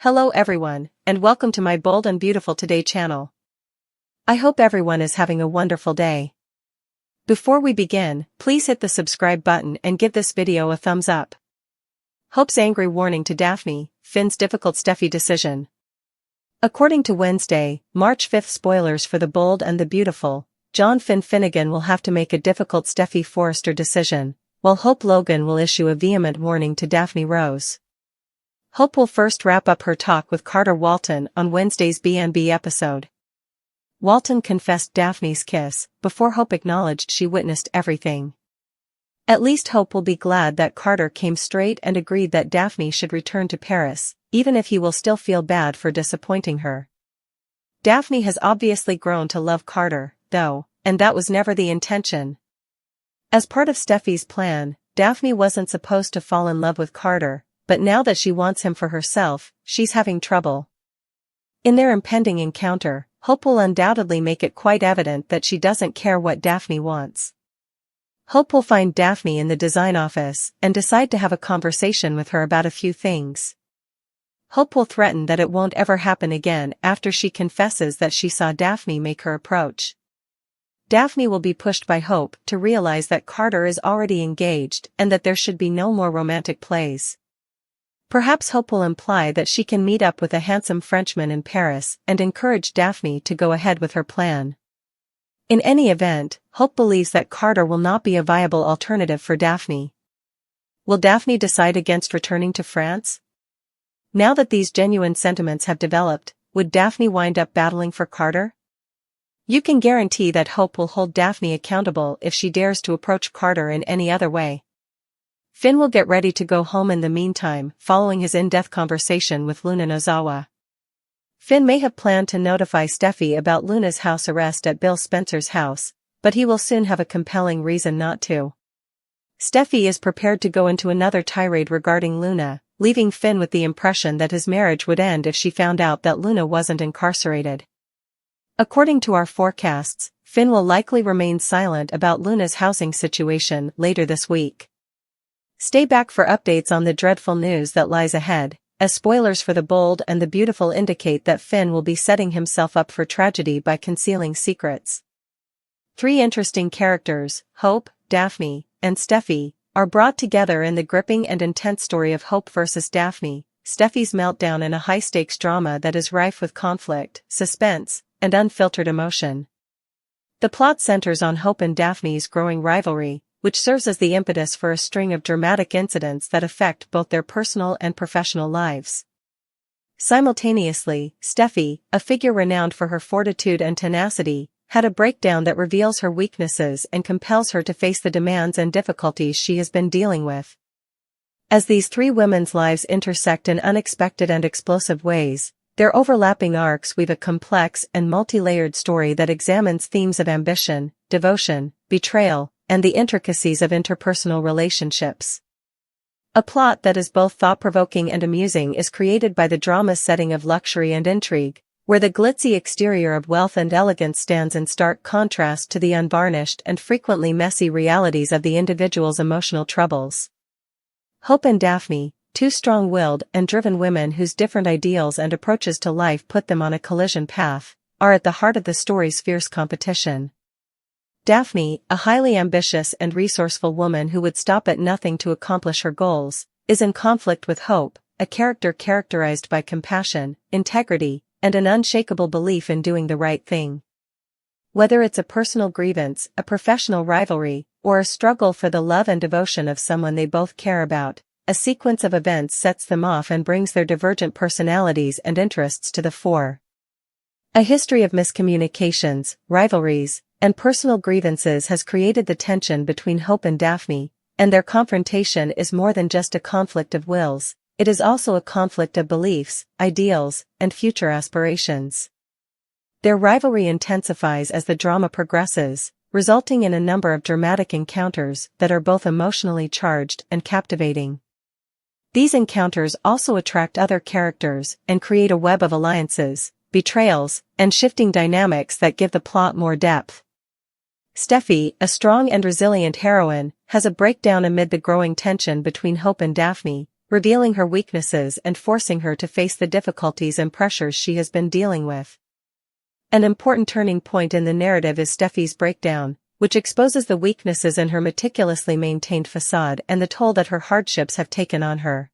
Hello everyone, and welcome to my Bold and Beautiful Today channel. I hope everyone is having a wonderful day. Before we begin, please hit the subscribe button and give this video a thumbs up. Hope's angry warning to Daphne, Finn's difficult Steffy decision. According to Wednesday, March 5th spoilers for The Bold and the Beautiful, John Finnegan will have to make a difficult Steffy Forrester decision, while Hope Logan will issue a vehement warning to Daphne Rose. Hope will first wrap up her talk with Carter Walton on Wednesday's B&B episode. Walton confessed Daphne's kiss, before Hope acknowledged she witnessed everything. At least Hope will be glad that Carter came straight and agreed that Daphne should return to Paris, even if he will still feel bad for disappointing her. Daphne has obviously grown to love Carter, though, and that was never the intention. As part of Steffy's plan, Daphne wasn't supposed to fall in love with Carter, but now that she wants him for herself, she's having trouble. In their impending encounter, Hope will undoubtedly make it quite evident that she doesn't care what Daphne wants. Hope will find Daphne in the design office and decide to have a conversation with her about a few things. Hope will threaten that it won't ever happen again after she confesses that she saw Daphne make her approach. Daphne will be pushed by Hope to realize that Carter is already engaged and that there should be no more romantic plays. Perhaps Hope will imply that she can meet up with a handsome Frenchman in Paris and encourage Daphne to go ahead with her plan. In any event, Hope believes that Carter will not be a viable alternative for Daphne. Will Daphne decide against returning to France? Now that these genuine sentiments have developed, would Daphne wind up battling for Carter? You can guarantee that Hope will hold Daphne accountable if she dares to approach Carter in any other way. Finn will get ready to go home in the meantime, following his in-depth conversation with Luna Nozawa. Finn may have planned to notify Steffy about Luna's house arrest at Bill Spencer's house, but he will soon have a compelling reason not to. Steffy is prepared to go into another tirade regarding Luna, leaving Finn with the impression that his marriage would end if she found out that Luna wasn't incarcerated. According to our forecasts, Finn will likely remain silent about Luna's housing situation later this week. Stay back for updates on the dreadful news that lies ahead, as spoilers for The Bold and the Beautiful indicate that Finn will be setting himself up for tragedy by concealing secrets. Three interesting characters, Hope, Daphne, and Steffy, are brought together in the gripping and intense story of Hope versus Daphne, Steffy's meltdown in a high-stakes drama that is rife with conflict, suspense, and unfiltered emotion. The plot centers on Hope and Daphne's growing rivalry, which serves as the impetus for a string of dramatic incidents that affect both their personal and professional lives. Simultaneously, Steffy, a figure renowned for her fortitude and tenacity, had a breakdown that reveals her weaknesses and compels her to face the demands and difficulties she has been dealing with. As these three women's lives intersect in unexpected and explosive ways, their overlapping arcs weave a complex and multi-layered story that examines themes of ambition, devotion, betrayal, and the intricacies of interpersonal relationships. A plot that is both thought-provoking and amusing is created by the drama's setting of luxury and intrigue, where the glitzy exterior of wealth and elegance stands in stark contrast to the unvarnished and frequently messy realities of the individual's emotional troubles. Hope and Daphne, two strong-willed and driven women whose different ideals and approaches to life put them on a collision path, are at the heart of the story's fierce competition. Daphne, a highly ambitious and resourceful woman who would stop at nothing to accomplish her goals, is in conflict with Hope, a character characterized by compassion, integrity, and an unshakable belief in doing the right thing. Whether it's a personal grievance, a professional rivalry, or a struggle for the love and devotion of someone they both care about, a sequence of events sets them off and brings their divergent personalities and interests to the fore. A history of miscommunications, rivalries, and personal grievances has created the tension between Hope and Daphne, and their confrontation is more than just a conflict of wills, it is also a conflict of beliefs, ideals, and future aspirations. Their rivalry intensifies as the drama progresses, resulting in a number of dramatic encounters that are both emotionally charged and captivating. These encounters also attract other characters and create a web of alliances, betrayals, and shifting dynamics that give the plot more depth. Steffy, a strong and resilient heroine, has a breakdown amid the growing tension between Hope and Daphne, revealing her weaknesses and forcing her to face the difficulties and pressures she has been dealing with. An important turning point in the narrative is Steffy's breakdown, which exposes the weaknesses in her meticulously maintained facade and the toll that her hardships have taken on her.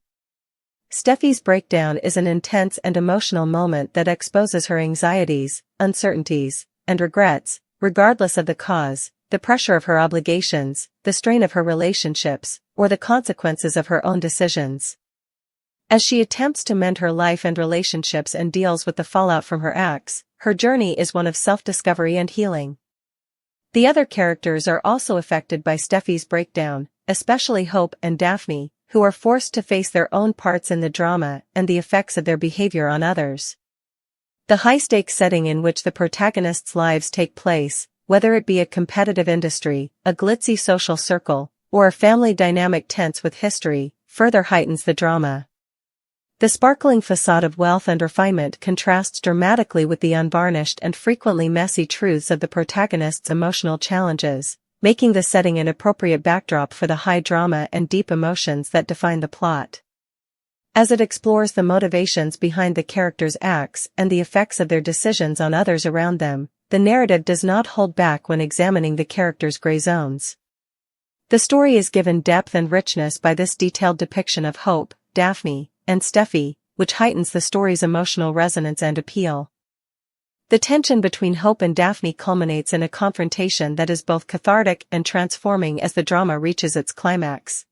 Steffy's breakdown is an intense and emotional moment that exposes her anxieties, uncertainties, and regrets, regardless of the cause, the pressure of her obligations, the strain of her relationships, or the consequences of her own decisions. As she attempts to mend her life and relationships and deals with the fallout from her acts, her journey is one of self-discovery and healing. The other characters are also affected by Steffy's breakdown, especially Hope and Daphne, who are forced to face their own parts in the drama and the effects of their behavior on others. The high-stakes setting in which the protagonists' lives take place, whether it be a competitive industry, a glitzy social circle, or a family dynamic tense with history, further heightens the drama. The sparkling facade of wealth and refinement contrasts dramatically with the unvarnished and frequently messy truths of the protagonist's emotional challenges, making the setting an appropriate backdrop for the high drama and deep emotions that define the plot. As it explores the motivations behind the characters' acts and the effects of their decisions on others around them, the narrative does not hold back when examining the characters' gray zones. The story is given depth and richness by this detailed depiction of Hope, Daphne, and Steffy, which heightens the story's emotional resonance and appeal. The tension between Hope and Daphne culminates in a confrontation that is both cathartic and transforming as the drama reaches its climax.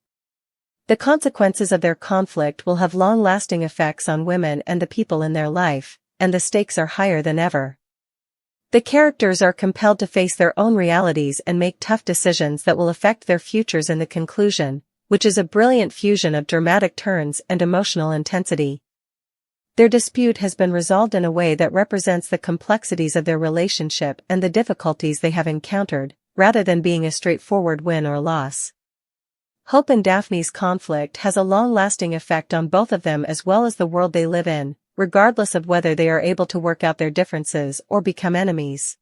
The consequences of their conflict will have long-lasting effects on women and the people in their life, and the stakes are higher than ever. The characters are compelled to face their own realities and make tough decisions that will affect their futures in the conclusion, which is a brilliant fusion of dramatic turns and emotional intensity. Their dispute has been resolved in a way that represents the complexities of their relationship and the difficulties they have encountered, rather than being a straightforward win or loss. Hope and Daphne's conflict has a long-lasting effect on both of them as well as the world they live in, regardless of whether they are able to work out their differences or become enemies.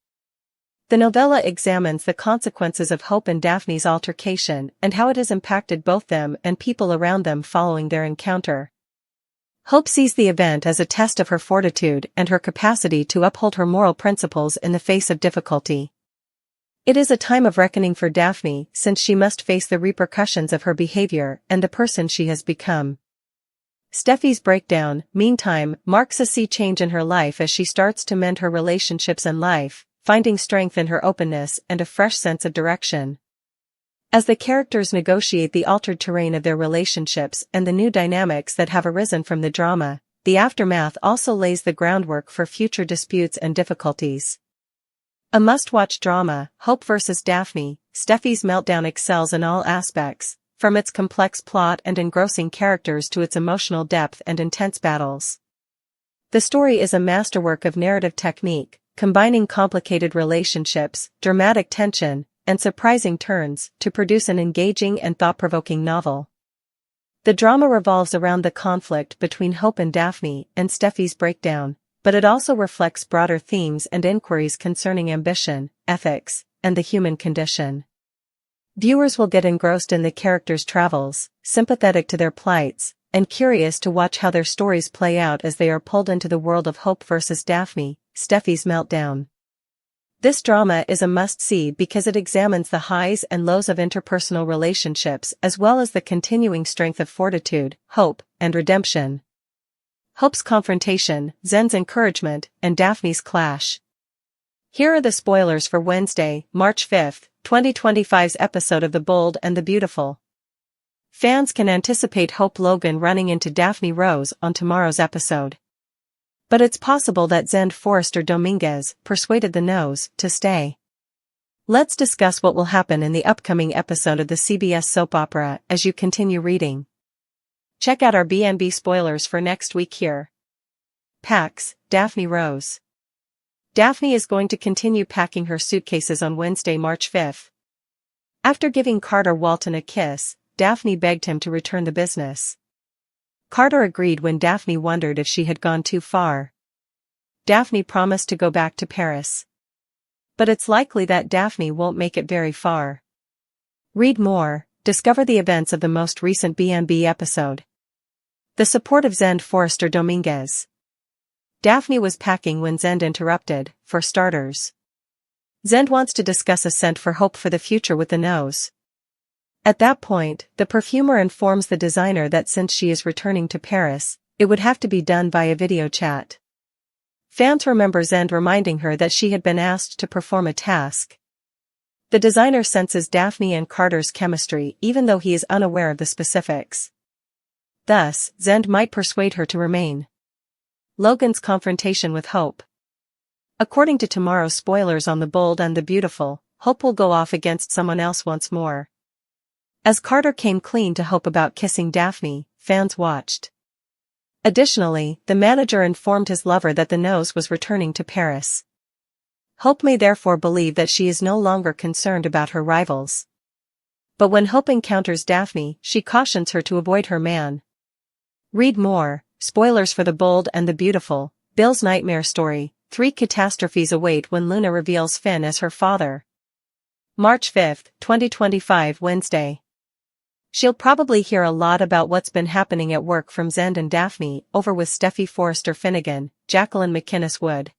The novella examines the consequences of Hope and Daphne's altercation and how it has impacted both them and people around them following their encounter. Hope sees the event as a test of her fortitude and her capacity to uphold her moral principles in the face of difficulty. It is a time of reckoning for Daphne since she must face the repercussions of her behavior and the person she has become. Steffy's breakdown, meantime, marks a sea change in her life as she starts to mend her relationships and life, finding strength in her openness and a fresh sense of direction. As the characters negotiate the altered terrain of their relationships and the new dynamics that have arisen from the drama, the aftermath also lays the groundwork for future disputes and difficulties. A must-watch drama, Hope vs. Daphne, Steffy's meltdown excels in all aspects, from its complex plot and engrossing characters to its emotional depth and intense battles. The story is a masterwork of narrative technique, combining complicated relationships, dramatic tension, and surprising turns to produce an engaging and thought-provoking novel. The drama revolves around the conflict between Hope and Daphne and Steffy's breakdown, but it also reflects broader themes and inquiries concerning ambition, ethics, and the human condition. Viewers will get engrossed in the characters' travels, sympathetic to their plights, and curious to watch how their stories play out as they are pulled into the world of Hope vs. Daphne, Steffy's meltdown. This drama is a must-see because it examines the highs and lows of interpersonal relationships as well as the continuing strength of fortitude, hope, and redemption. Hope's confrontation, Zen's encouragement, and Daphne's clash. Here are the spoilers for Wednesday, March 5th, 2025's episode of The Bold and the Beautiful. Fans can anticipate Hope Logan running into Daphne Rose on tomorrow's episode. But it's possible that Zen Forrester Dominguez persuaded the Nose to stay. Let's discuss what will happen in the upcoming episode of the CBS soap opera as you continue reading. Check out our BNB spoilers for next week here. Packs, Daphne Rose. Daphne is going to continue packing her suitcases on Wednesday, March 5th. After giving Carter Walton a kiss, Daphne begged him to return the business. Carter agreed when Daphne wondered if she had gone too far. Daphne promised to go back to Paris. But it's likely that Daphne won't make it very far. Read more, discover the events of the most recent BNB episode. The support of Zend Forrester Dominguez. Daphne was packing when Zend interrupted, for starters. Zend wants to discuss a scent for hope for the future with the nose. At that point, the perfumer informs the designer that since she is returning to Paris, it would have to be done via video chat. Fans remember Zend reminding her that she had been asked to perform a task. The designer senses Daphne and Carter's chemistry even though he is unaware of the specifics. Thus, Zend might persuade her to remain. Logan's confrontation with Hope. According to tomorrow's spoilers on The Bold and the Beautiful, Hope will go off against someone else once more. As Carter came clean to Hope about kissing Daphne, fans watched. Additionally, the manager informed his lover that the nose was returning to Paris. Hope may therefore believe that she is no longer concerned about her rivals. But when Hope encounters Daphne, she cautions her to avoid her man. Read more. Spoilers for The Bold and the Beautiful, Bill's nightmare story. 3 catastrophes await when Luna reveals Finn as her father. March 5, 2025 Wednesday. She'll probably hear a lot about what's been happening at work from Zend and Daphne over with Steffy Forrester Finnegan, Jacqueline McInnes Wood.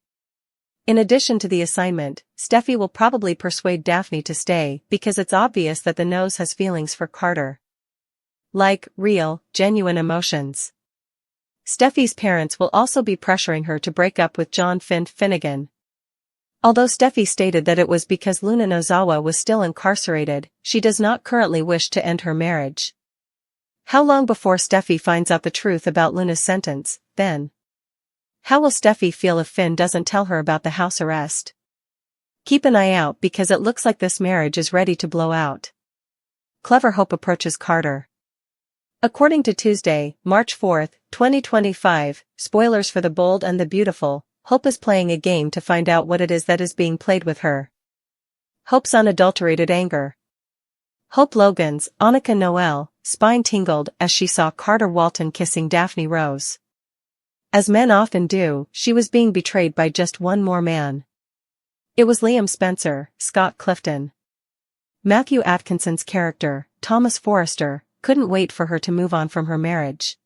In addition to the assignment, Steffy will probably persuade Daphne to stay because it's obvious that the nose has feelings for Carter. Like, real, genuine emotions. Steffy's parents will also be pressuring her to break up with John Finnegan. Although Steffy stated that it was because Luna Nozawa was still incarcerated, she does not currently wish to end her marriage. How long before Steffy finds out the truth about Luna's sentence, then? How will Steffy feel if Finn doesn't tell her about the house arrest? Keep an eye out because it looks like this marriage is ready to blow out. Clever Hope approaches Carter. According to Tuesday, March 4, 2025, spoilers for The Bold and the Beautiful, Hope is playing a game to find out what it is that is being played with her. Hope's unadulterated anger. Hope Logan's, Annika Noel, spine tingled as she saw Carter Walton kissing Daphne Rose. As men often do, she was being betrayed by just one more man. It was Liam Spencer, Scott Clifton. Matthew Atkinson's character, Thomas Forrester, couldn't wait for her to move on from her marriage.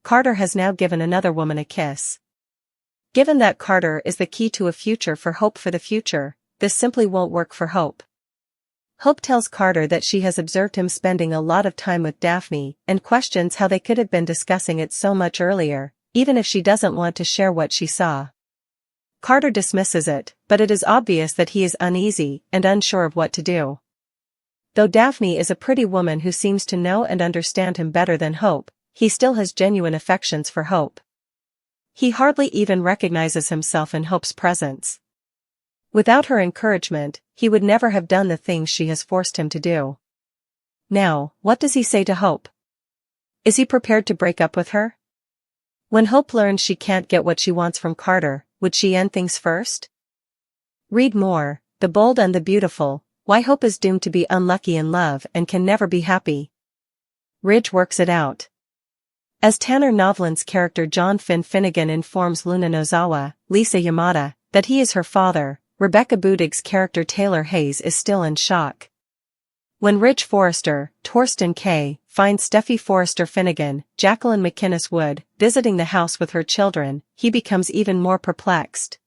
Carter has now given another woman a kiss. Given that Carter is the key to a future for Hope for the future, this simply won't work for Hope. Hope tells Carter that she has observed him spending a lot of time with Daphne and questions how they could have been discussing it so much earlier, even if she doesn't want to share what she saw. Carter dismisses it, but it is obvious that he is uneasy and unsure of what to do. Though Daphne is a pretty woman who seems to know and understand him better than Hope, he still has genuine affections for Hope. He hardly even recognizes himself in Hope's presence. Without her encouragement, he would never have done the things she has forced him to do. Now, what does he say to Hope? Is he prepared to break up with her? When Hope learns she can't get what she wants from Carter, would she end things first? Read more. The Bold and the Beautiful, Why Hope is Doomed to Be Unlucky in Love and Can Never Be Happy. Ridge works it out. As Tanner Novlan's character John Finnegan informs Luna Nozawa, Lisa Yamada, that he is her father, Rebecca Budig's character Taylor Hayes is still in shock. When Ridge Forrester, Torsten K., finds Steffy Forrester Finnegan, Jacqueline McInnes Wood, visiting the house with her children, he becomes even more perplexed.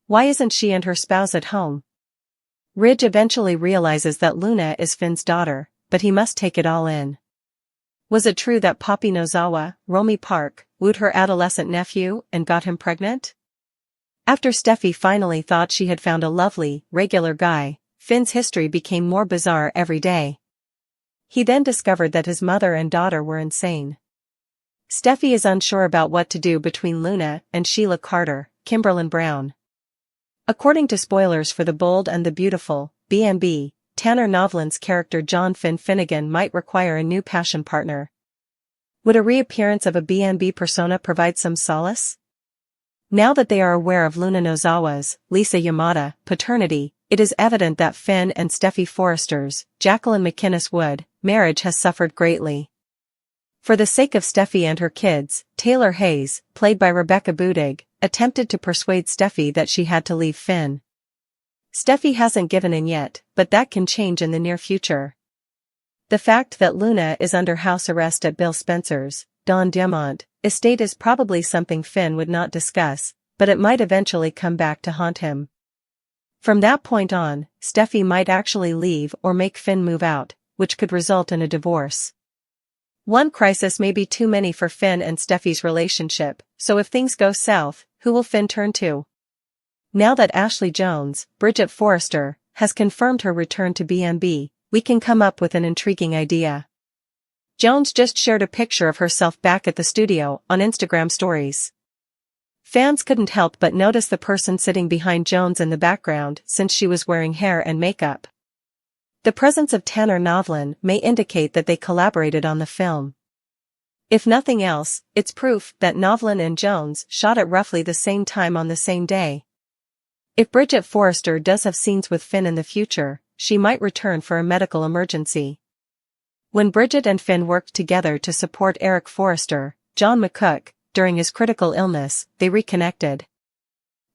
Why isn't she and her spouse at home? Ridge eventually realizes that Luna is Finn's daughter, but he must take it all in. Was it true that Poppy Nozawa, Romy Park, wooed her adolescent nephew and got him pregnant? After Steffy finally thought she had found a lovely, regular guy, Finn's history became more bizarre every day. He then discovered that his mother and daughter were insane. Steffy is unsure about what to do between Luna and Sheila Carter, Kimberlyn Brown. According to spoilers for The Bold and the Beautiful, B&B, Tanner Novlan's character John Finnegan might require a new passion partner. Would a reappearance of a B&B persona provide some solace? Now that they are aware of Luna Nozawa's, Lisa Yamada, paternity, it is evident that Finn and Steffy Forrester's, Jacqueline McInnes Wood, marriage has suffered greatly. For the sake of Steffy and her kids, Taylor Hayes, played by Rebecca Budig, attempted to persuade Steffy that she had to leave Finn. Steffy hasn't given in yet, but that can change in the near future. The fact that Luna is under house arrest at Bill Spencer's, gone Diamant estate is probably something Finn would not discuss, but it might eventually come back to haunt him. From that point on, Steffy might actually leave or make Finn move out, which could result in a divorce. One crisis may be too many for Finn and Steffy's relationship, so if things go south, who will Finn turn to? Now that Ashley Jones, Bridget Forrester, has confirmed her return to B&B, we can come up with an intriguing idea. Jones just shared a picture of herself back at the studio on Instagram stories. Fans couldn't help but notice the person sitting behind Jones in the background since she was wearing hair and makeup. The presence of Tanner Novlan may indicate that they collaborated on the film. If nothing else, it's proof that Novlan and Jones shot at roughly the same time on the same day. If Bridget Forrester does have scenes with Finn in the future, she might return for a medical emergency. When Bridget and Finn worked together to support Eric Forrester, John McCook, during his critical illness, they reconnected.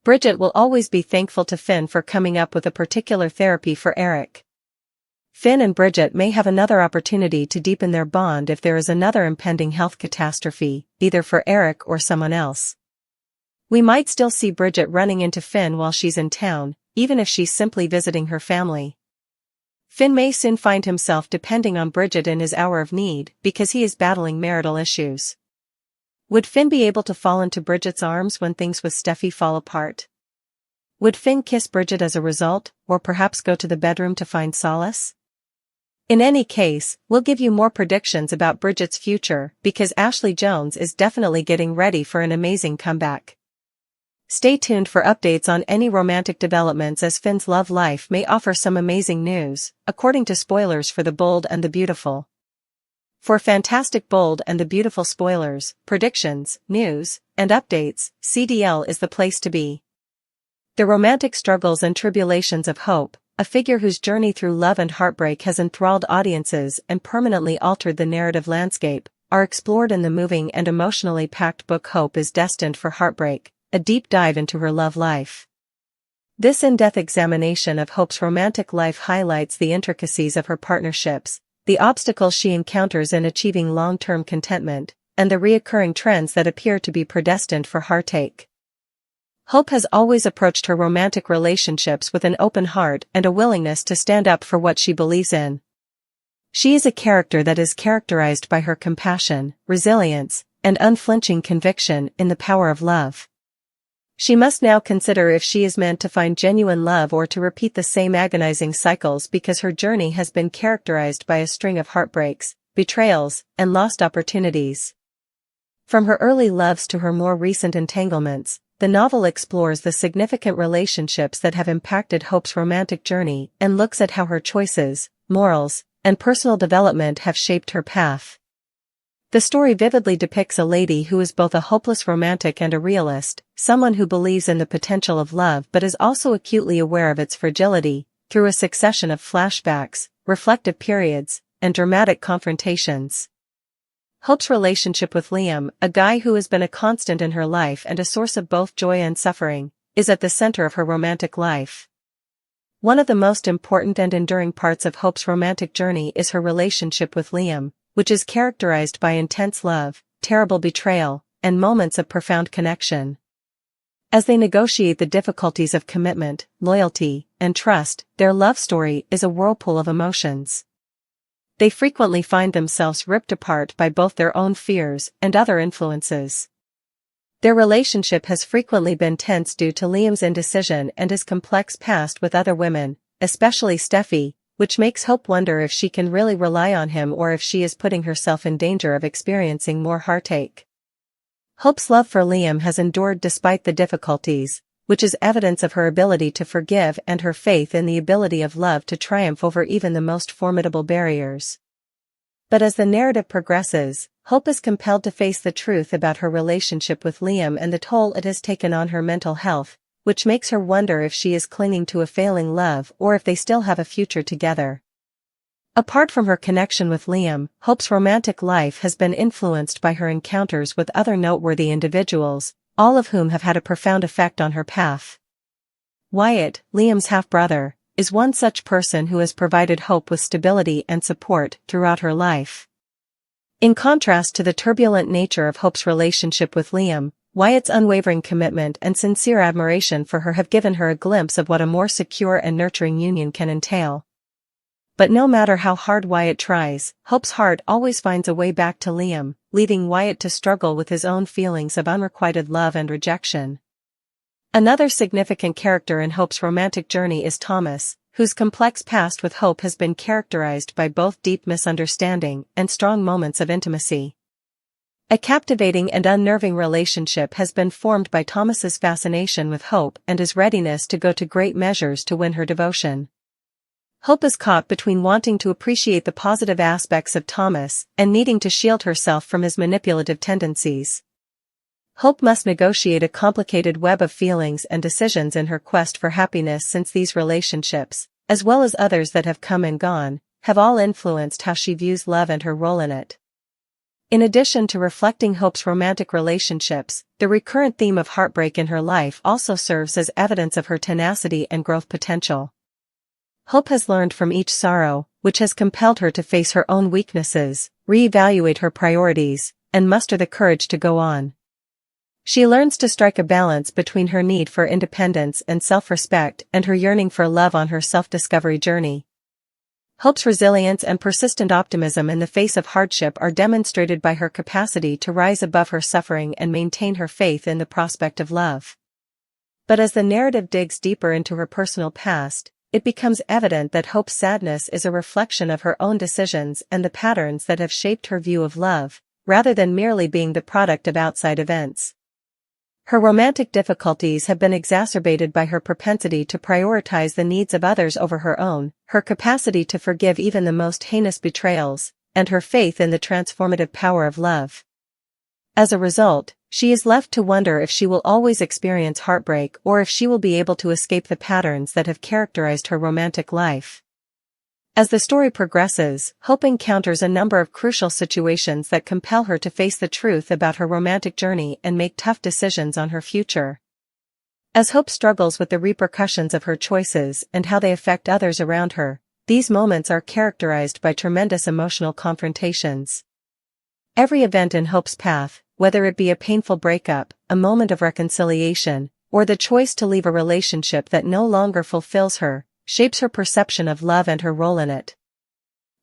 Bridget will always be thankful to Finn for coming up with a particular therapy for Eric. Finn and Bridget may have another opportunity to deepen their bond if there is another impending health catastrophe, either for Eric or someone else. We might still see Bridget running into Finn while she's in town, even if she's simply visiting her family. Finn may soon find himself depending on Bridget in his hour of need because he is battling marital issues. Would Finn be able to fall into Bridget's arms when things with Steffy fall apart? Would Finn kiss Bridget as a result, or perhaps go to the bedroom to find solace? In any case, we'll give you more predictions about Bridget's future because Ashley Jones is definitely getting ready for an amazing comeback. Stay tuned for updates on any romantic developments as Finn's love life may offer some amazing news, according to spoilers for The Bold and the Beautiful. For fantastic Bold and the Beautiful spoilers, predictions, news, and updates, CDL is the place to be. The romantic struggles and tribulations of Hope, a figure whose journey through love and heartbreak has enthralled audiences and permanently altered the narrative landscape, are explored in the moving and emotionally packed book Hope is Destined for Heartbreak, a deep dive into her love life. This in-depth examination of Hope's romantic life highlights the intricacies of her partnerships, the obstacles she encounters in achieving long-term contentment, and the reoccurring trends that appear to be predestined for heartache. Hope has always approached her romantic relationships with an open heart and a willingness to stand up for what she believes in. She is a character that is characterized by her compassion, resilience, and unflinching conviction in the power of love. She must now consider if she is meant to find genuine love or to repeat the same agonizing cycles because her journey has been characterized by a string of heartbreaks, betrayals, and lost opportunities. From her early loves to her more recent entanglements, the novel explores the significant relationships that have impacted Hope's romantic journey and looks at how her choices, morals, and personal development have shaped her path. The story vividly depicts a lady who is both a hopeless romantic and a realist, someone who believes in the potential of love but is also acutely aware of its fragility, through a succession of flashbacks, reflective periods, and dramatic confrontations. Hope's relationship with Liam, a guy who has been a constant in her life and a source of both joy and suffering, is at the center of her romantic life. One of the most important and enduring parts of Hope's romantic journey is her relationship with Liam, which is characterized by intense love, terrible betrayal, and moments of profound connection. As they negotiate the difficulties of commitment, loyalty, and trust, their love story is a whirlpool of emotions. They frequently find themselves ripped apart by both their own fears and other influences. Their relationship has frequently been tense due to Liam's indecision and his complex past with other women, especially Steffy, which makes Hope wonder if she can really rely on him or if she is putting herself in danger of experiencing more heartache. Hope's love for Liam has endured despite the difficulties, which is evidence of her ability to forgive and her faith in the ability of love to triumph over even the most formidable barriers. But as the narrative progresses, Hope is compelled to face the truth about her relationship with Liam and the toll it has taken on her mental health, which makes her wonder if she is clinging to a failing love or if they still have a future together. Apart from her connection with Liam, Hope's romantic life has been influenced by her encounters with other noteworthy individuals, all of whom have had a profound effect on her path. Wyatt, Liam's half-brother, is one such person who has provided Hope with stability and support throughout her life. In contrast to the turbulent nature of Hope's relationship with Liam, Wyatt's unwavering commitment and sincere admiration for her have given her a glimpse of what a more secure and nurturing union can entail. But no matter how hard Wyatt tries, Hope's heart always finds a way back to Liam, leaving Wyatt to struggle with his own feelings of unrequited love and rejection. Another significant character in Hope's romantic journey is Thomas, whose complex past with Hope has been characterized by both deep misunderstanding and strong moments of intimacy. A captivating and unnerving relationship has been formed by Thomas's fascination with Hope and his readiness to go to great measures to win her devotion. Hope is caught between wanting to appreciate the positive aspects of Thomas and needing to shield herself from his manipulative tendencies. Hope must negotiate a complicated web of feelings and decisions in her quest for happiness, since these relationships, as well as others that have come and gone, have all influenced how she views love and her role in it. In addition to reflecting Hope's romantic relationships, the recurrent theme of heartbreak in her life also serves as evidence of her tenacity and growth potential. Hope has learned from each sorrow, which has compelled her to face her own weaknesses, reevaluate her priorities, and muster the courage to go on. She learns to strike a balance between her need for independence and self-respect and her yearning for love on her self-discovery journey. Hope's resilience and persistent optimism in the face of hardship are demonstrated by her capacity to rise above her suffering and maintain her faith in the prospect of love. But as the narrative digs deeper into her personal past, it becomes evident that Hope's sadness is a reflection of her own decisions and the patterns that have shaped her view of love, rather than merely being the product of outside events. Her romantic difficulties have been exacerbated by her propensity to prioritize the needs of others over her own, her capacity to forgive even the most heinous betrayals, and her faith in the transformative power of love. As a result, she is left to wonder if she will always experience heartbreak or if she will be able to escape the patterns that have characterized her romantic life. As the story progresses, Hope encounters a number of crucial situations that compel her to face the truth about her romantic journey and make tough decisions on her future. As Hope struggles with the repercussions of her choices and how they affect others around her, these moments are characterized by tremendous emotional confrontations. Every event in Hope's path, whether it be a painful breakup, a moment of reconciliation, or the choice to leave a relationship that no longer fulfills her, shapes her perception of love and her role in it.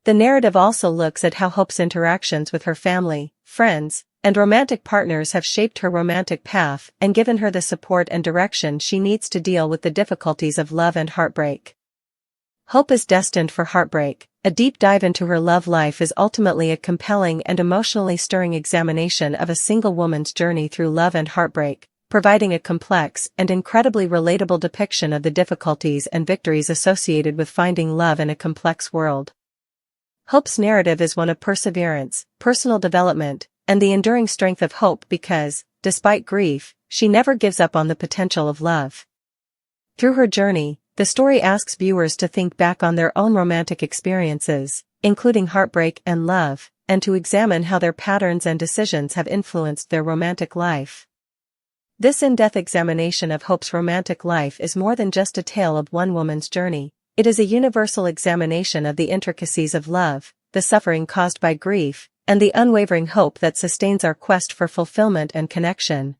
The narrative also looks at how Hope's interactions with her family, friends, and romantic partners have shaped her romantic path and given her the support and direction she needs to deal with the difficulties of love and heartbreak. Hope is destined for heartbreak. A deep dive into her love life is ultimately a compelling and emotionally stirring examination of a single woman's journey through love and heartbreak, providing a complex and incredibly relatable depiction of the difficulties and victories associated with finding love in a complex world. Hope's narrative is one of perseverance, personal development, and the enduring strength of hope because, despite grief, she never gives up on the potential of love. Through her journey, the story asks viewers to think back on their own romantic experiences, including heartbreak and love, and to examine how their patterns and decisions have influenced their romantic life. This in-depth examination of Hope's romantic life is more than just a tale of one woman's journey. It is a universal examination of the intricacies of love, the suffering caused by grief, and the unwavering hope that sustains our quest for fulfillment and connection.